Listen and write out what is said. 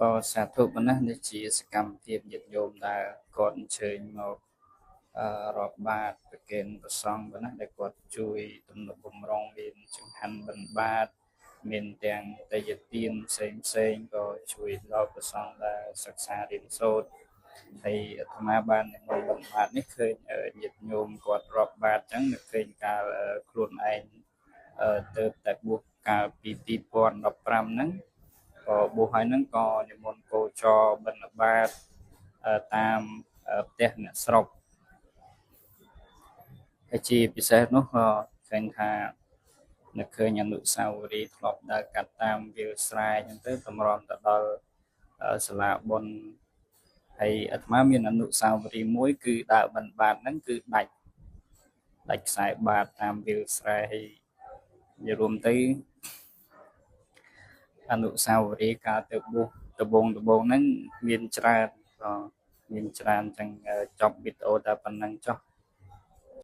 ก็สาธุប៉ុណ្ណានេះជាសកម្មភាពញាតិញោមដែលគាត់អញ្ជើញមករាប់បាតប្រគេនព្រះសង្ឃប៉ុណ្ណាដែលគាត់ជួយទំនុកបំរុងមានចង្ហាន់បិណ្ឌបាតមានទាំងទេយ្យទានផ្សេងក៏ជួយដល់ព្រះសង្ឃដែលសិក្សារៀនសូត្រហើយអាត្មាបាននិមន្តបិណ្ឌបាតនេះឃើញញាតិញោមគាត់រាប់បាតអញ្ចឹងនឹកឃើញកាលខ្លួនឯងទៅតែបួសកាលពី2015ហ្នឹងក៏បួសហើយហ្នឹងក៏និមន្តគោចរបិណ្ឌបាតតាមផ្ទះអ្នកស្រុកហើយជាពិសេសនោះក៏ឃើញថានឹកឃើញអនុស្សាវរីយ៍ធ្លាប់ដើរកាត់តាមវាលស្រែអញ្ចឹងទៅតម្រាំទៅដល់សាលាបុណ្យហើយអាត្មាមានអនុស្សាវរីយ៍មួយគឺដើរបិណ្ឌបាតហ្នឹងគឺដាច់ខ្សែបាតតាមវាលស្រែហើយនិយាយរួមទៅអនុស្សាវរីយ៍កាលទៅបួសដំបូងហ្នឹងមានច្រើនក៏មានច្រើនចឹងចប់វីដេអូតែប៉ុណ្្នឹងចុះ